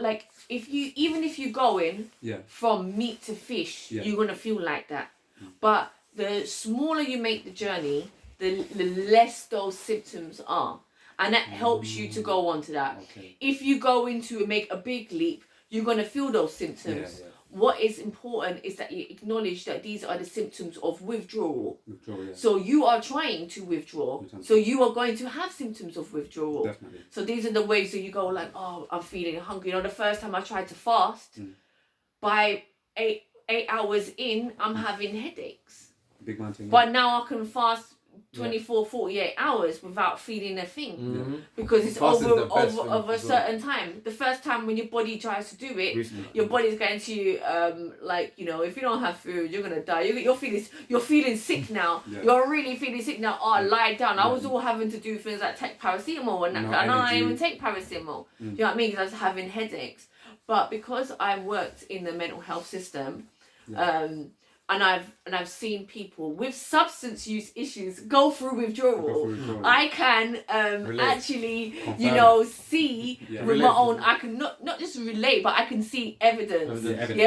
like if you go in from meat to fish, you're gonna feel like that. But the smaller you make the journey, the less those symptoms are, and that helps you to go on to that. If you go into and make a big leap, you're gonna feel those symptoms. What is important is that you acknowledge that these are the symptoms of withdrawal. So you are trying to withdraw. So you are going to have symptoms of withdrawal. Definitely. So these are the ways that you go like, oh, I'm feeling hungry. You know, the first time I tried to fast, by 8 hours in, I'm having headaches. Big man thing. But now I can fast 24, 48 hours without feeling a thing, because it's over a certain time. The first time when your body tries to do it, your body's going to like, you know, if you don't have food, you're gonna die. You're feeling sick now. You're really feeling sick now. Oh, lie down. I was all having to do things like take paracetamol and that. I don't even take paracetamol. Do you know what I mean? Because I was having headaches. But because I worked in the mental health system, and I've seen people with substance use issues go through withdrawal. I can actually, confirm. you know, see with my own. I can not just relate, but I can see evidence,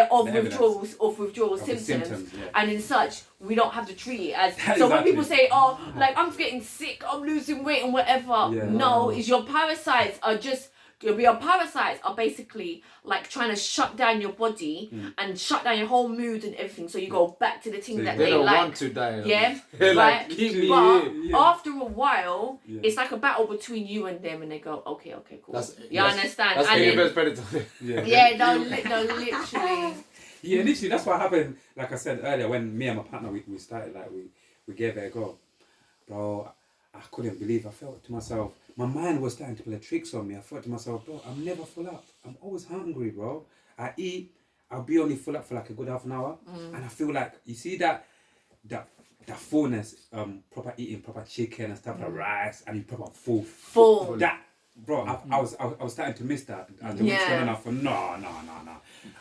of withdrawal symptoms. And in such, we don't have to treat it as. So when people say, "Oh, like I'm getting sick, I'm losing weight and whatever," no, is your parasites are just. Your parasites are basically like trying to shut down your body and shut down your whole mood and everything, so you go back to the thing that they don't like. want to die. Yeah, They're right. like, keep me but here. after a while, it's like a battle between you and them, and they go, okay, cool. You understand? That's and the then, predator. no, literally. Yeah, literally, that's what happened. Like I said earlier, when me and my partner we started, like we gave it a go, bro. I couldn't believe. I felt to myself, my mind was starting to play tricks on me. I thought to myself, bro, I'm never full up. I'm always hungry, bro. I eat, I'll be only full up for like a good half an hour, and I feel like, you see that fullness, proper eating, proper chicken and stuff like rice, and you proper full. That, bro, I was starting to miss that. And the weeks went on, I thought, no.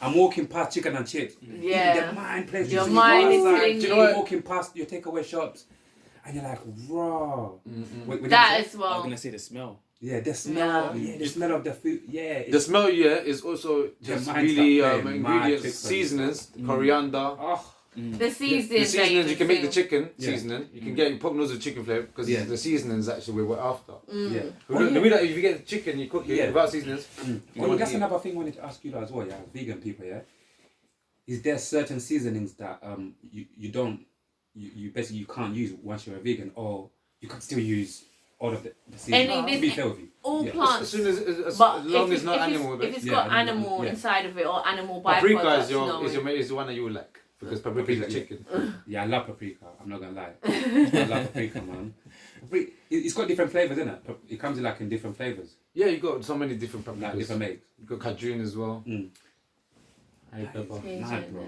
I'm walking past chicken and chips. The mind plays your mind is telling you. You're walking past your takeaway shops. And you're like, raw. That as well. I was going to say the smell. Yeah, the smell. Yeah, the smell of the food. Yeah. The smell, is also just really ingredients, seasonings, coriander. The seasonings. The seasonings, you can make the chicken seasoning. You can get pop noodles with chicken flavour, because the seasonings actually we're after. The way that if you get the chicken, you cook it without seasonings. That's another thing I wanted to ask you as well, vegan people, Is there certain seasonings that you don't, you basically you can't use once you're a vegan, or you can still use all of the seasonings to be fair with you? All plants. As long as not animal. If it's got animal inside of it or animal byproducts. Paprika is the one that you would like, because paprika is like chicken. Yeah, I love paprika. I'm not gonna lie. I love paprika, man. It's got different flavors, isn't it? It comes in different flavors. Yeah, you got so many different paprikas. Like different makes. You got cajun as well. Pepper. Mad, bro.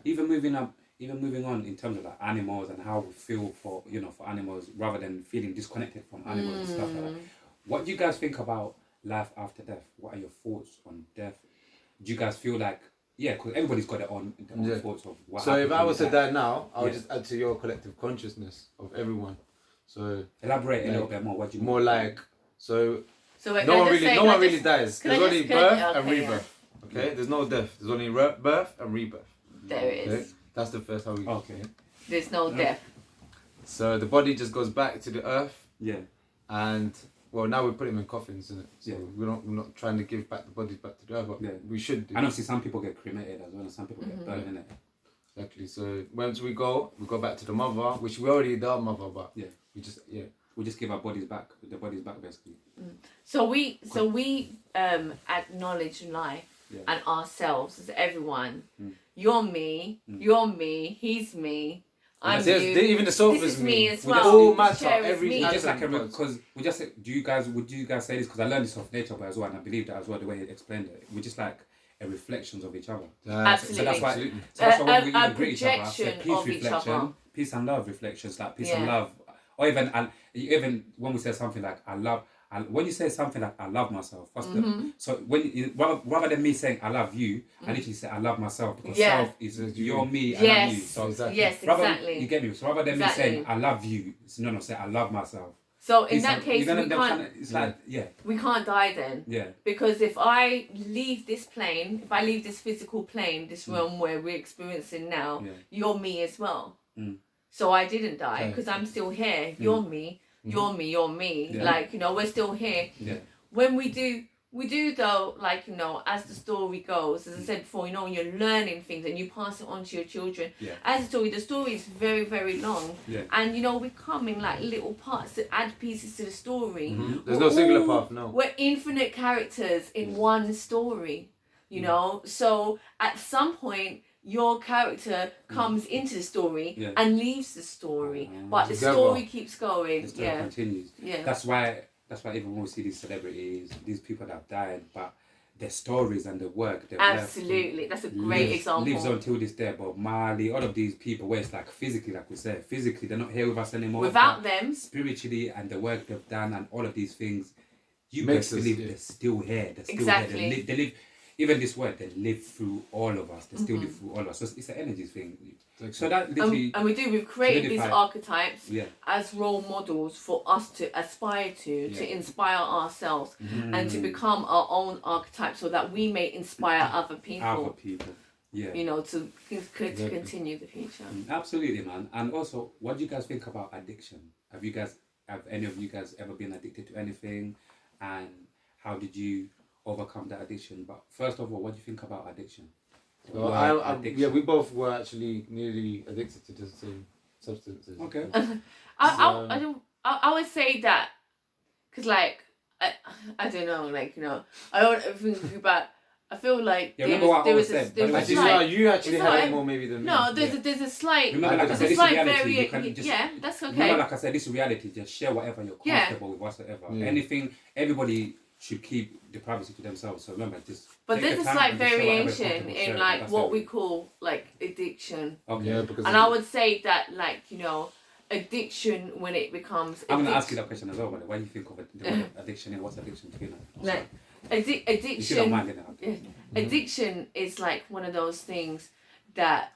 Even moving on in terms of like animals and how we feel for animals, rather than feeling disconnected from animals and stuff like that. What do you guys think about life after death? What are your thoughts on death? Do you guys feel like, because everybody's got their own thoughts of what So if I was to death. die now, I would just add to your collective consciousness of everyone. So elaborate a little bit more. What do you more mean? like So no one really dies. There's only birth and rebirth. Okay, there's no death. There's only birth and rebirth. There it is. Okay? That's the first how we. Okay. There's no death. So the body just goes back to the earth. Yeah. And now we put him in coffins, isn't it? So we're not trying to give back the bodies back to the earth, but we should do. And obviously some people get cremated as well, and some people get burned in it. Exactly. So once we go back to the mother, which we already did our mother, but we just give our bodies back, the bodies back basically. So we acknowledge life and ourselves as everyone. You're me, he's me, I'm you. Even the sofa this is is me as We well. all This matter. chair is Every me. Just like because would you guys say this? Because I learned this off nature, but as well, and I believe that as well the way you explained it. We're just like reflections of each other. Absolutely. So that's why when we even greet each other, I say projection peace of each other. reflection, peace and love reflections, like peace and love, or even when we say something like I love. When you say something like I love myself, so when rather than me saying I love you, I literally say I love myself, because self is you're me, I love you. So exactly. You get me? So rather than me saying I love you, say I love myself. So in that case, we can't die then. Yeah. Because if I leave this plane, if I leave this physical plane, this realm where we're experiencing now, you're me as well. So I didn't die because I'm still here. You're me. You're me. You're me. Yeah. Like, you know, we're still here. Yeah. When we do though, like, you know, as the story goes, as I said before, you know, when you're learning things and you pass it on to your children. Yeah. As the story is very, very long. Yeah. And, you know, we come in like little parts to add pieces to the story. There's no singular path, no. We're infinite characters in one story, you know? So at some point, your character comes into the story and leaves the story. But the story keeps going. The story continues. Yeah. That's why even when we see these celebrities, these people that have died, but their stories and their work, absolutely, that's a great example. Lives on till this day. Bob Marley, all of these people, where it's like physically, like we said, physically they're not here with us anymore. Without them, spiritually and the work they've done and all of these things, you best believe they're still here. They're still here. They live. Even this word, they live through all of us. They still live through all of us. So it's an energy thing. So that literally... And we've created these archetypes as role models for us to aspire to inspire ourselves and to become our own archetype so that we may inspire other people. Yeah. You know, to continue the future. Absolutely, man. And also, what do you guys think about addiction? Have any of you guys ever been addicted to anything? And how did you overcome that addiction? But first of all, what do you think about addiction? Well, we both were actually nearly addicted to the same substances. Okay. I would say that because, like, I don't know, like, you know, I don't think about. I feel like there was a slight. You actually had it more maybe than me. No, there's a slight. Remember, like I said, this reality. That's okay. Remember, like I said, this reality. Just share whatever you're comfortable with, whatsoever. Anything, everybody should keep the privacy to themselves. So remember, just. But there's a slight variation in like what we call like addiction. Okay. Yeah, because and I would say that, like, you know, addiction when it becomes. I'm gonna ask you that question as well. But what do you think of the word addiction and what's addiction to you now? Like addiction. If you don't mind it, addiction is like one of those things that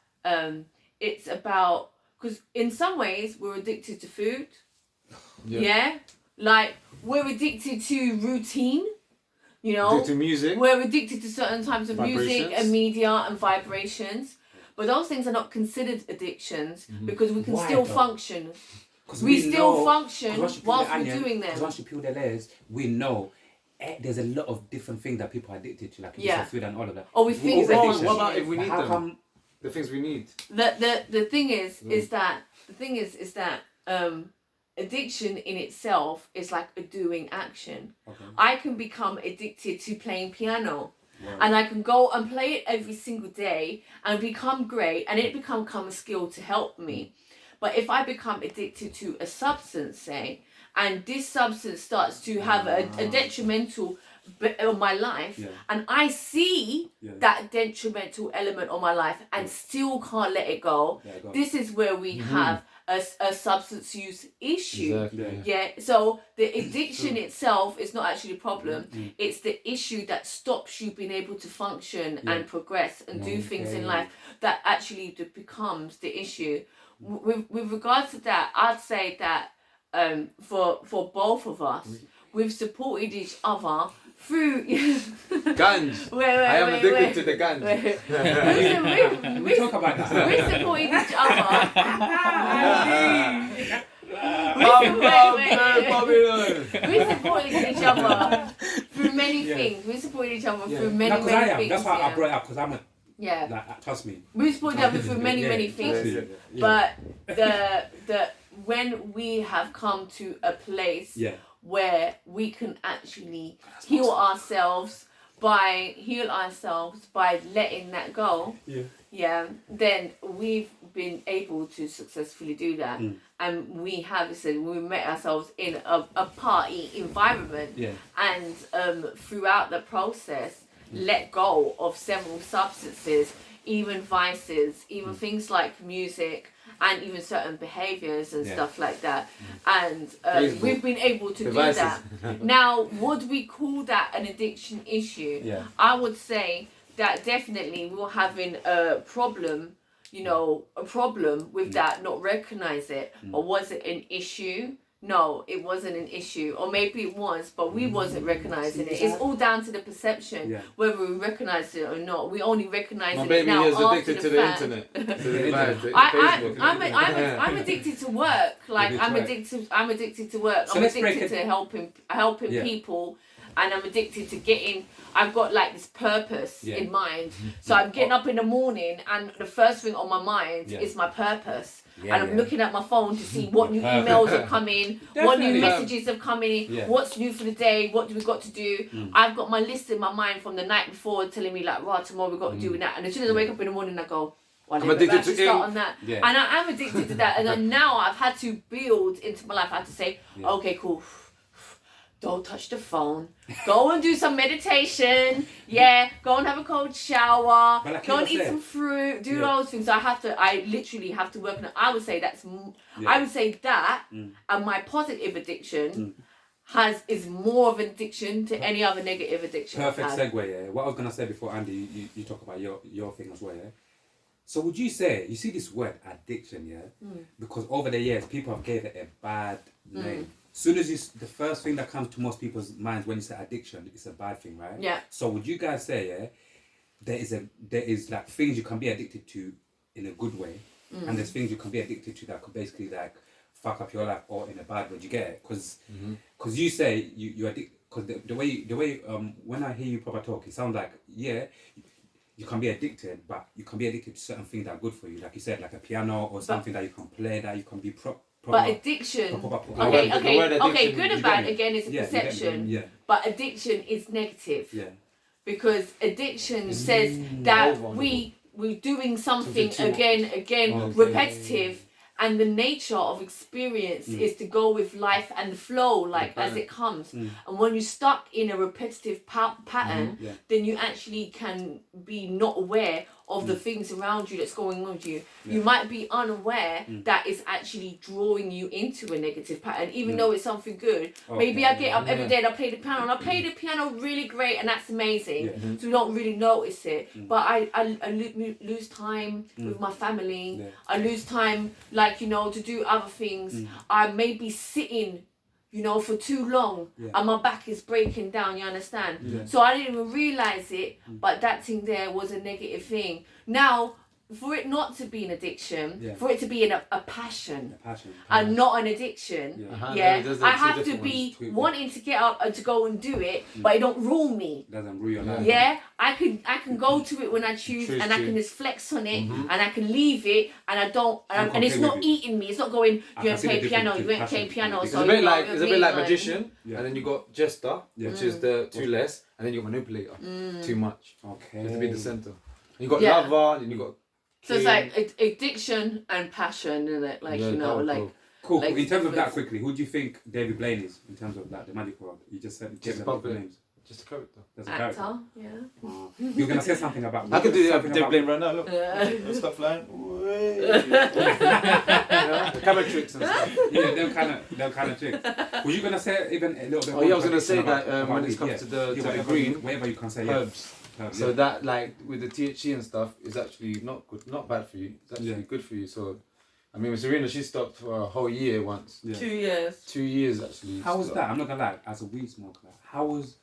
it's about, because in some ways we're addicted to food. Yeah. Like we're addicted to routine. You know, addicted to music. We're addicted to certain types of music and media and vibrations. But those things are not considered addictions because we can still function. We still function whilst we're doing them. Because once you peel the layers, we know there's a lot of different things that people are addicted to, like you said, food and all of that. Oh, we think what about if we need them? The things we need. The thing is that addiction in itself is like a doing action. Okay. I can become addicted to playing piano. Right. And I can go and play it every single day and become great, and it become a skill to help me. But if I become addicted to a substance, say, and this substance starts to have a detrimental on my life, and I see that detrimental element on my life and still can't let it go, this is where we have a substance use issue. Exactly. So the addiction itself is not actually a problem. It's the issue that stops you being able to function and progress and do things in life that actually becomes the issue. With regards to that, I'd say that for both of us, we've supported each other through ganj. I am addicted to the ganj. We talk about that. We supported each other. We supported each other through many things. We supported each other through many things. That's why I brought it up, because I'm a. Yeah. Like, trust me. We supported each other through many things. But when we have come to a place where we can actually heal ourselves by letting that go, then we've been able to successfully do that. And we met ourselves in a party environment, and throughout the process let go of several substances, even vices, even things like music, and even certain behaviours and stuff like that. And we've been able to do that. Now, would we call that an addiction issue? I would say that definitely we were having a problem with that, not recognise it. Or was it an issue no, it wasn't an issue, or maybe it was, but we wasn't recognizing it. It's all down to the perception, whether we recognize it or not. We only recognize it now after the fact. I'm addicted to work. Like I'm addicted to work. So I'm addicted to helping people, and I'm addicted to getting. I've got like this purpose in mind. So I'm getting up in the morning, and the first thing on my mind is my purpose. And I'm looking at my phone to see what new emails have come in, what new messages have come in, what's new for the day, what do we got to do. I've got my list in my mind from the night before telling me like, right, tomorrow we got to do that. And as soon as I wake up in the morning, I go, well, I'm addicted to start on that. And I am addicted to that. And then now I've had to build into my life. I have to say, okay, cool. Don't touch the phone. Go and do some meditation. Go and have a cold shower. Go and eat some fruit. Do those things. So I literally have to work on it. I would say that and my positive addiction is more of an addiction to any other negative addiction. Perfect segue, What I was going to say before, Andy, you talk about your thing as well, So would you say, you see this word addiction, because over the years, people have gave it a bad name. Soon as the first thing that comes to most people's minds when you say addiction, it's a bad thing, right? Yeah. So would you guys say, there is like things you can be addicted to in a good way, and there's things you can be addicted to that could basically like fuck up your life or in a bad way. Do you get it? Because you say you addict. Because the way when I hear you proper talk, it sounds like you can be addicted, but you can be addicted to certain things that are good for you, like you said, like a piano or something that you can play, that you can be But addiction, okay, good and bad again is a perception. But addiction is negative. Because addiction says that we're doing something again, repetitive, and the nature of experience is to go with life and the flow, like as it comes. And when you're stuck in a repetitive pattern, then you actually can be not aware of the things around you that's going on with you. You might be unaware that it's actually drawing you into a negative pattern, even though it's something good. Maybe I get up every day and I play the piano, and I play the piano really great, and that's amazing. So you don't really notice it. But I lose time with my family. I lose time, like, to do other things. I may be sitting for too long, and my back is breaking down, you understand? So I didn't even realise it, but that thing there was a negative thing. Now, for it not to be an addiction, for it to be a passion, and not an addiction, I have to be wanting to get up and to go and do it, but it don't rule me. Doesn't rule your life. I can go to it when I choose, and I can just flex on it, and I can leave it, and I don't, and it's not eating me. It's not going, you ain't play piano, you ain't play piano. It's a bit like magician, and then you got jester, which is the too less, and then you got manipulator, too much. Okay. You have to be the center. You got lover, and you got. So it's like addiction and passion, isn't it? Like, Cool. Like, in terms of that, quickly, who do you think David Blaine is in terms of that, the magic world? You just said names. Just a character. Actor, yeah. You're going to say something about... I could do David Blaine right now, look. Stop flying. The camera tricks and stuff. Yeah, them kind of tricks. Were you going to say even a little bit more? I was going to say that when it comes to the green, whatever you can say, herbs. So that, like, with the THC and stuff, is actually not good, not bad for you. It's actually good for you. So, I mean, Serena, she stopped for a whole year once. 2 years. 2 years, actually. How was that? I'm not gonna lie. As a weed smoker, how was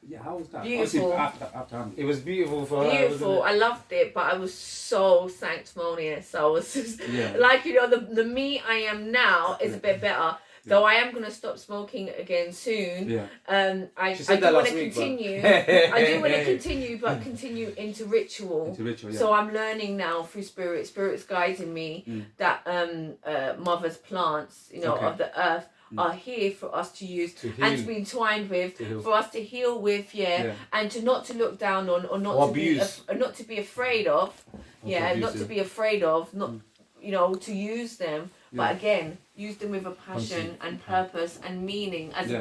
that? Beautiful. After it was beautiful for her. Beautiful. I loved it, but I was so sanctimonious. I was just like, the me I am now is a bit better. Though I am gonna stop smoking again soon. I do want to continue. I do want to continue, but continue into ritual. So I'm learning now through Spirit's guiding me that mother's plants, of the earth, are here for us to use and to be entwined with, for us to heal with, and to not to look down on, or not to be afraid of, not to be afraid of, not to use them. But again, use them with a passion and purpose and meaning, as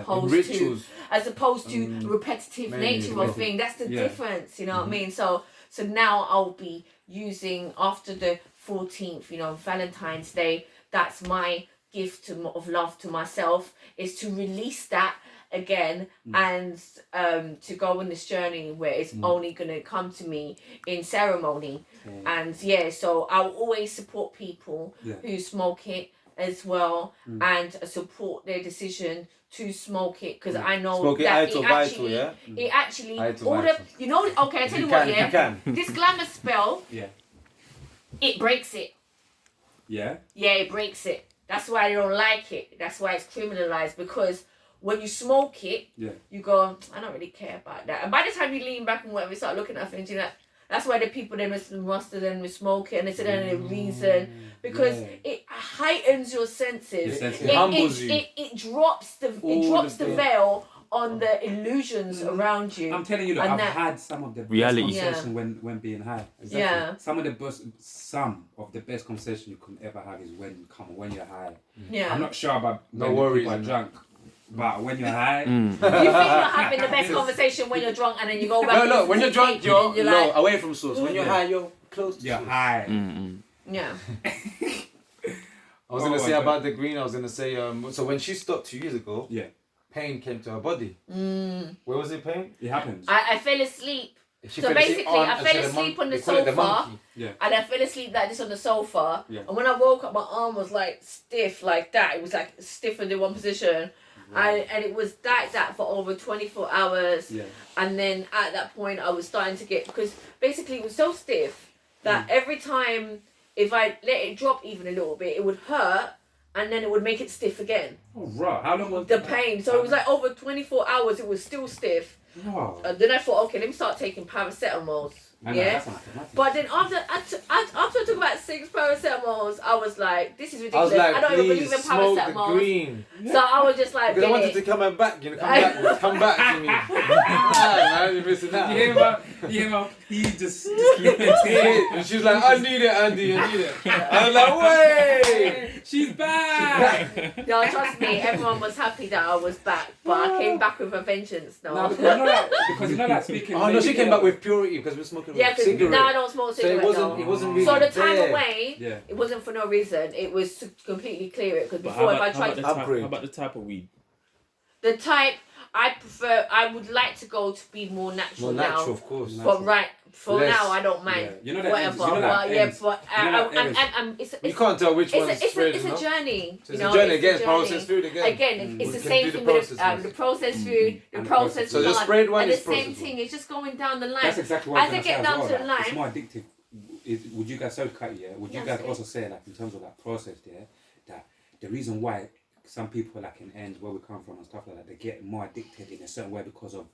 opposed to repetitive nature of thing. That's the difference, you know what I mean? So now I'll be using, after the 14th, Valentine's Day. That's my gift of love to myself, is to release that again and to go on this journey where it's only going to come to me in ceremony. And so I'll always support people who smoke it, as well and support their decision to smoke it, because I know smoke that it actually, it actually all the, you know, okay, I tell you what, this glamour spell, it breaks it. Yeah, it breaks it. That's why they don't like it. That's why it's criminalized, because when you smoke it, you go, I don't really care about that. And by the time you lean back and whatever, start looking at things, you know, that's why the people then must then smoke it, and it's the reason, because it heightens your senses. It humbles you. It drops the veil on the illusions around you. I'm telling you, look, I've had some of the best conversation when being high. Exactly. Yeah. Some of the best conversation you can ever have is when you're high. Yeah. I'm not sure about when people are drunk. But when you're high, you think you're having the best conversation when you're drunk, and then you go back. No, when you're drunk, you're low, away from source. When you're high, you're close to source. You're high. Yeah. I was gonna say about the green. I was gonna say, so when she stopped 2 years ago, pain came to her body. Where was it pain? It happens. I fell asleep. So basically, I fell asleep on the sofa, and I fell asleep like this on the sofa. Yeah. And when I woke up, my arm was like stiff, like that. It was like stiff in the one position. And it was like that for over 24 hours. Yeah. And then at that point, I was starting to get, because basically it was so stiff that every time, if I let it drop even a little bit, it would hurt, and then it would make it stiff again. Oh, right. How long was the pain? So it was like over 24 hours, it was still stiff. Oh. And then I thought, okay, let me start taking paracetamols. But then after I took about 6 paracetamols, I was like, this is ridiculous. I don't even believe in paracetamols. So I was just like, because I wanted to come back, come back to me. Man, you're missing out. You hear him, he just and she was like, I need it, Andy, I need it. I was like, wait, she's back. No, trust me, everyone was happy that I was back, but I came back with a vengeance. No, because you know that speaking. Oh no, she came back with purity because we're smoking. Yeah, because now I don't smoke cigarettes. So it wasn't really. So the time away, it wasn't for no reason. It was to completely clear it. Because before, if I tried to upgrade, how about the type of weed? The type I would like to go to be more natural now. More natural, of course. But now I don't mind. Yeah. You know whatever. You can't tell which one's sprayed. It's a journey. It's a journey again. Processed food again. Again, it's the same thing with the processed food, the processed so the sprayed one is the same thing. It's just going down the line. That's exactly what as I get down to the line. It's more addictive. Would you guys Would you guys also say, like, in terms of that process there, that the reason why some people, like in ends where we come from and stuff like that, they get more addicted in a certain way because of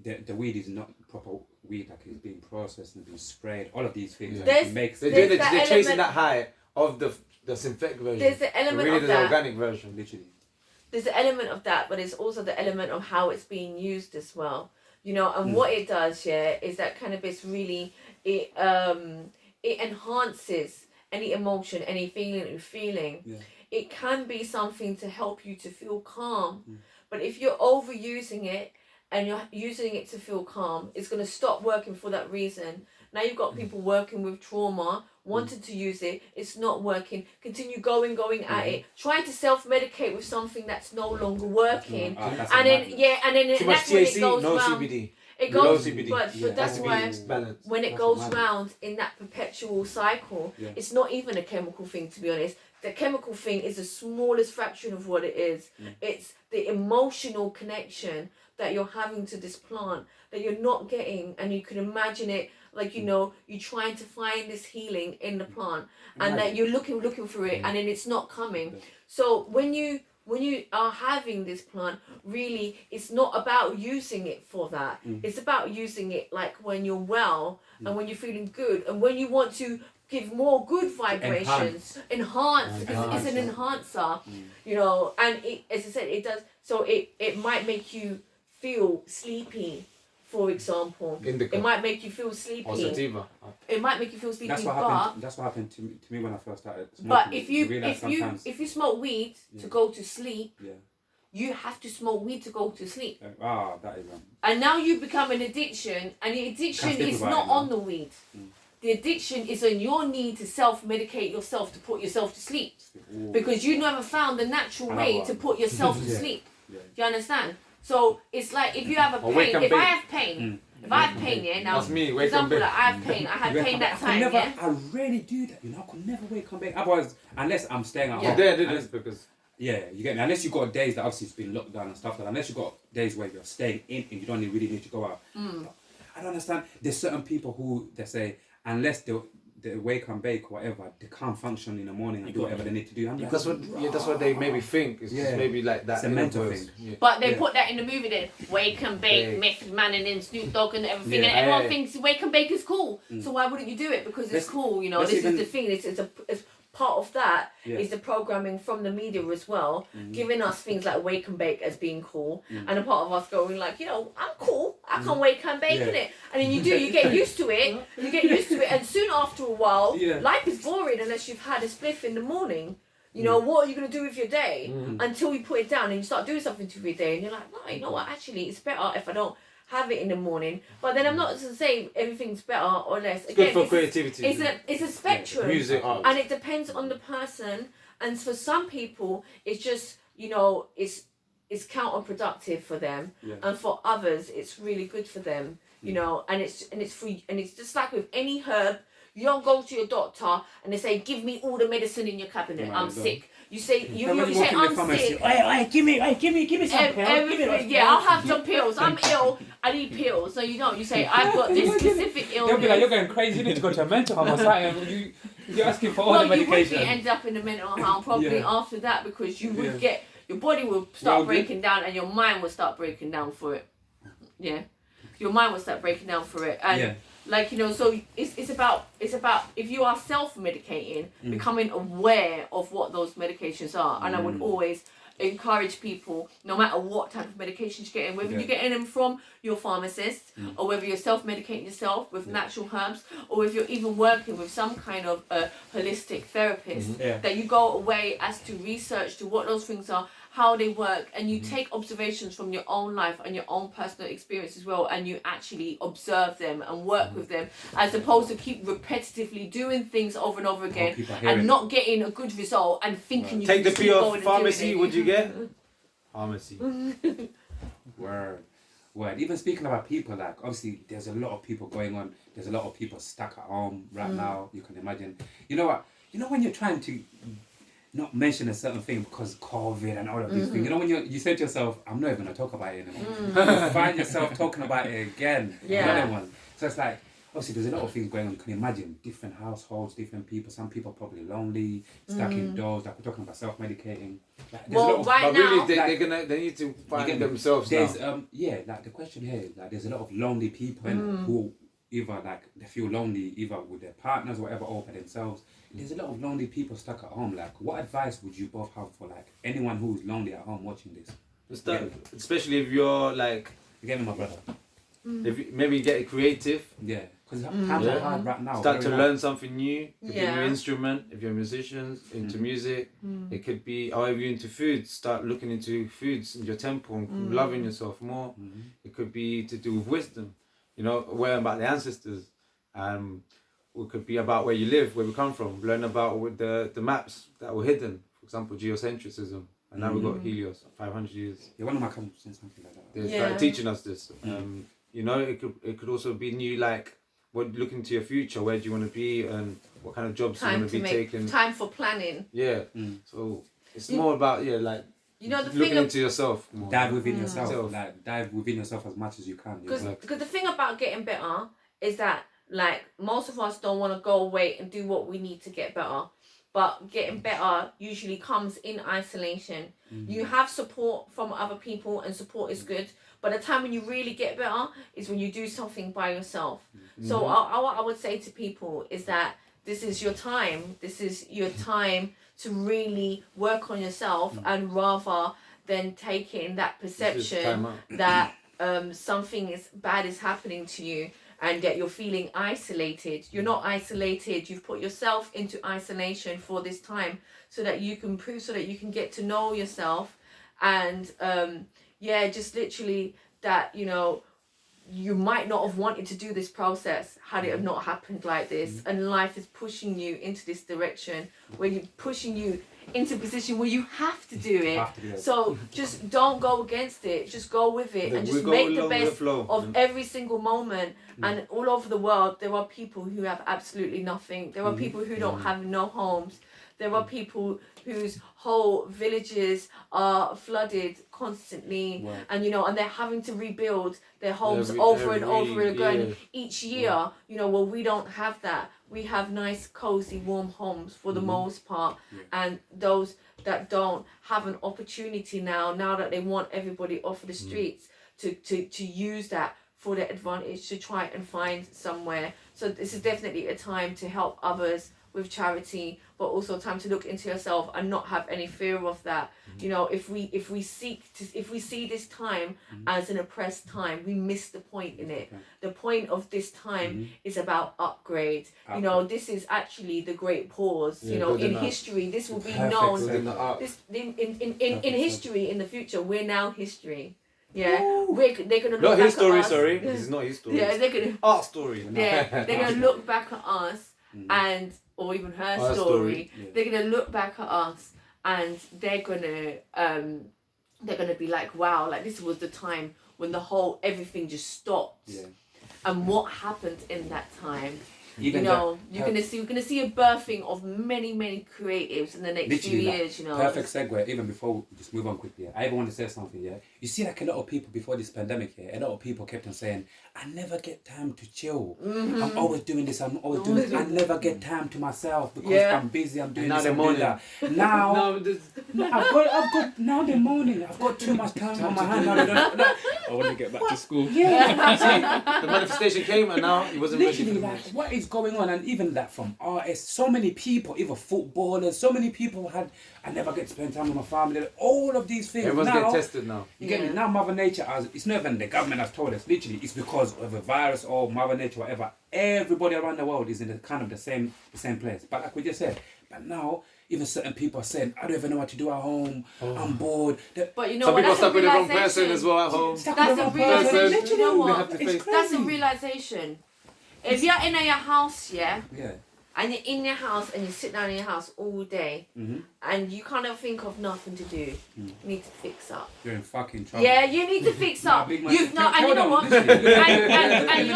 the weed is not proper weed, like it's being processed and being sprayed. All of these things. They're chasing that high of the synthetic version. There's the element of the that. Organic version, literally. There's the element of that, but it's also the element of how it's being used as well. You know, and what it does, is that cannabis really it enhances any emotion, any feeling you're feeling. Yeah. It can be something to help you to feel calm, but if you're overusing it and you're using it to feel calm, it's going to stop working for that reason. Now you've got people working with trauma, wanted to use it, it's not working, continue going at it, trying to self-medicate with something that's no longer working, and then too much THC, no round, CBD. It goes, but that's why when it goes round in that perpetual cycle, it's not even a chemical thing, to be honest. The chemical thing is the smallest fraction of what it is. It's the emotional connection that you're having to this plant that you're not getting, and you can imagine it like, you know, you're trying to find this healing in the plant, and that you're looking for it, and then it's not coming. So when you are having this plant, really, it's not about using it for that. It's about using it like when you're well and when you're feeling good and when you want to give more good vibrations, enhance because it's an enhancer, you know. And it, as I said, it does. So it might make you feel sleepy, for example. It might make you feel sleepy. Or sativa. It might make you feel sleepy. That's what happened to me when I first started smoking. But if you smoke weed to go to sleep, you have to smoke weed to go to sleep. That is and now you become an addiction, and the addiction is not on the weed. The addiction is on your need to self-medicate yourself to put yourself to sleep. Because you never found the natural way to put yourself to sleep. Do you understand? So it's like if you have a pain, if I have pain If I have pain, yeah, now, that's me. for example, like, I have pain. I had pain that time, yeah. I rarely do that, I could never wake up bake. Otherwise, unless I'm staying at home. Yeah, I did this because... Yeah, you get me. Unless you got days that obviously it's been locked down and stuff like that. Unless you got days where you're staying in and you don't really need to go out. I don't understand. There's certain people who they say unless they wake and bake or whatever, they can't function in the morning and do whatever they need to do. That's what they maybe think. It's just maybe like that. It's a mental thing. Yeah. But they put that in the movie then. Wake and bake, Method Man and then Snoop Dogg and everything. And everyone thinks wake and bake is cool. So why wouldn't you do it? Because it's cool, This is the thing. It's part of that is the programming from the media as well, giving us things like wake and bake as being cool, and a part of us going like, I'm cool, I can wake and bake in it, and then you get used to it, and soon after a while, life is boring unless you've had a spliff in the morning. What are you going to do with your day until you put it down and you start doing something to your day, and you're like, no, you know what, actually it's better if I don't have it in the morning. But then I'm not to say everything's better or less. It's good for creativity. It's a spectrum. Music, art. And it depends on the person. And for some people, it's just, it's counterproductive for them. Yeah. And for others, it's really good for them. And it's free. And it's just like with any herb, you don't go to your doctor and they say, give me all the medicine in your cabinet. I'm sick. You say I'm sick. Hey, give me some pills. I'll have some pills. I'm ill. I need pills. So you say I've got this specific illness. They'll be like, you're going crazy. You need to go to a mental home or something. You're asking for all the medication. You would end up in a mental home probably after that, because you would get, your body will start breaking down and your mind will start breaking down for it. Yeah, your mind will start breaking down for it. And so it's about if you are self-medicating, becoming aware of what those medications are. And I would always encourage people, no matter what type of medications you're getting, whether you're getting them from your pharmacist, or whether you're self-medicating yourself with natural herbs, or if you're even working with some kind of holistic therapist, that you go away as to research to what those things are, how they work, and you take observations from your own life and your own personal experience as well, and you actually observe them and work with them, as opposed to keep repetitively doing things over and over again and not getting a good result and thinking you take can the P off pharmacy. Would you get pharmacy? Word. Even speaking about people, like obviously there's a lot of people going on. There's a lot of people stuck at home right now. You can imagine. You know what? When you're trying to not mention a certain thing because COVID and all of these things. When you say to yourself, I'm not even going to talk about it anymore. You find yourself talking about it again. Another one. So it's like, obviously there's a lot of things going on. You can imagine different households, different people. Some people are probably lonely, stuck indoors. Like we're talking about self-medicating. Like, they need to find themselves now. Like the question here is like there's a lot of lonely people who either like they feel lonely either with their partners or whatever, or by themselves. There's a lot of lonely people stuck at home. Like, what advice would you both have for like anyone who's lonely at home watching this? Especially if you're like, you get me, my brother. If you maybe get creative. Yeah, because times are hard right now. Start to learn something new. It could be a new instrument. If you're musicians into music, it could be. Or if you're into food, start looking into foods in your temple and loving yourself more. It could be to do with wisdom. Aware about the ancestors. It could be about where you live, where we come from. Learn about with the maps that were hidden. For example, geocentrism. And now we've got Helios, 500 years. Yeah, one of my cousins said something like that. They started teaching us this. It could also be new, like, looking to your future. Where do you want to be and what kind of jobs you want to be taking. Time for planning. Yeah. So it's more about, looking into yourself more. Dive within yourself. Like, dive within yourself as much as you can. Because the thing about getting better is that, like, most of us don't want to go away and do what we need to get better. But getting better usually comes in isolation. You have support from other people, and support is good. But the time when you really get better is when you do something by yourself. So what I would say to people is that this is your time. This is your time to really work on yourself, and rather than taking that perception that something bad is happening to you, and that you're feeling isolated. You're not isolated. You've put yourself into isolation for this time so that you can so that you can get to know yourself. And just literally that, you might not have wanted to do this process had it have not happened like this. And life is pushing you into this direction where you're pushing you into a position where you have to do it. So just don't go against it. Just go with it and just make the best of every single moment. And all over the world, there are people who have absolutely nothing. There are people who don't have no homes. There are people whose whole villages are flooded constantly, and and they're having to rebuild their homes over and over again each year. Well, we don't have that. We have nice, cozy, warm homes for the most part, and those that don't have an opportunity now that they want everybody off of the streets to use that for their advantage, to try and find somewhere. So this is definitely a time to help others with charity, but also time to look into yourself and not have any fear of that. If we see this time as an oppressed time, we miss the point in it. The point of this time is about upgrade. This is actually the great pause. In history, this will be known. This in history in the future, we're now history. Yeah, they're gonna look not back his story. at us. Sorry, this is not his story. Yeah, they're gonna art story. Yeah, they're gonna look back at us and or even her story. They're gonna look back at us and they're gonna be like, wow, like this was the time when everything just stopped. And what happened in that time? We're gonna see a birthing of many creatives in the next few years. Perfect segue. Even before we just move on quickly, I even want to say something. You see, like a lot of people before this pandemic, a lot of people kept on saying, "I never get time to chill. I'm always doing this. I'm always doing this. I never get time to myself because I'm busy. I'm doing this. I'm doing that." Now, I've got now the morning. I've got too much time on my hand. I want to get back to school. The manifestation came, and now it wasn't literally like what is going on. And even that from artists, so many people, even footballers, so many people I never get to spend time with my family. All of these things. Everyone's getting tested now. You get me? Now Mother Nature, it's not even the government has told us, literally, it's because of a virus or Mother Nature, whatever. Everybody around the world is in the same place. But like we just said, but now even certain people are saying, I don't even know what to do at home. I'm bored. But some people are stuck with the wrong person as well at home. That's a realization. You know what? That's a realization. If you're in your house, and you're in your house and you sit down in your house all day, and you kind of think of nothing to do, you need to fix up. You're in fucking trouble. Yeah, you need to fix up. And you know what? And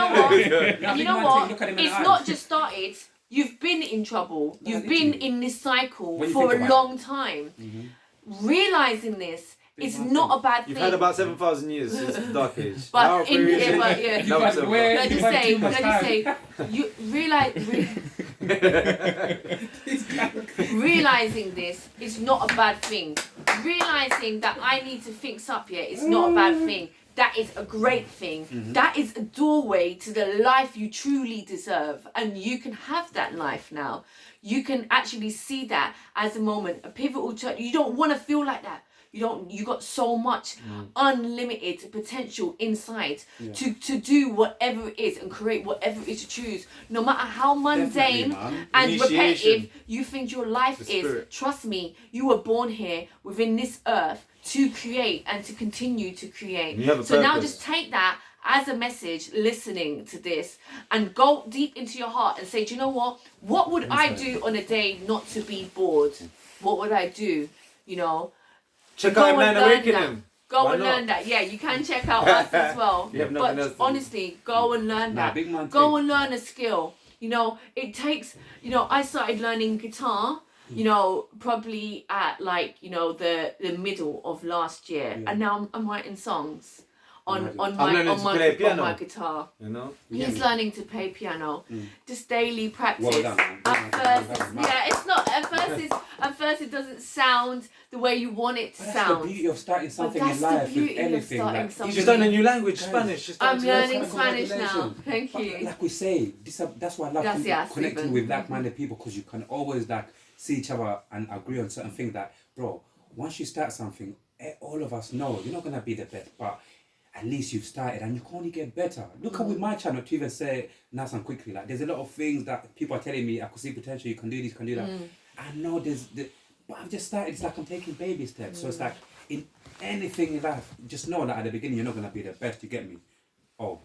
you know what? It's not just started. You've been in trouble. You've been in this cycle for a long time. Realizing this is not a bad thing. You've had about 7,000 years since the Dark Age. But let's just say, you realizing this is not a bad thing. Realizing that I need to fix up is not a bad thing. That is a great thing. That is a doorway to the life you truly deserve. And you can have that life now. You can actually see that as a moment, a pivotal turn. You don't want to feel like that. You got so much unlimited potential inside to do whatever it is and create whatever it is to choose. No matter how mundane and repetitive you think your life is, trust me, you were born here within this earth to create and to continue to create. So now just take that as a message, listening to this, and go deep into your heart and say, do you know what? What would I do on a day not to be bored? What would I do? Check out Blind Awakening. Go and learn that. Yeah, you can check out us as well. But honestly, go and learn that. Go and learn a skill. It takes, I started learning guitar, probably at the middle of last year. And now I'm writing songs on my guitar. He's learning to play piano. Just daily practice. Well done. At first it doesn't sound the way you want it to sound. That's the beauty of starting something in life with anything. She's learning a new language, Spanish. I'm learning Spanish now. Thank you. Like we say, that's why I love connecting with like-minded people, because you can always see each other and agree on certain things that, bro, once you start something, all of us know you're not going to be the best, but at least you've started and you can only get better. Look at with my channel, to even say nice and quickly, there's a lot of things that people are telling me, I could see potential, you can do this, you can do that. I know but I've just started, it's like I'm taking baby steps. So it's like in anything in life, just know that at the beginning you're not going to be the best, you get me? Oh,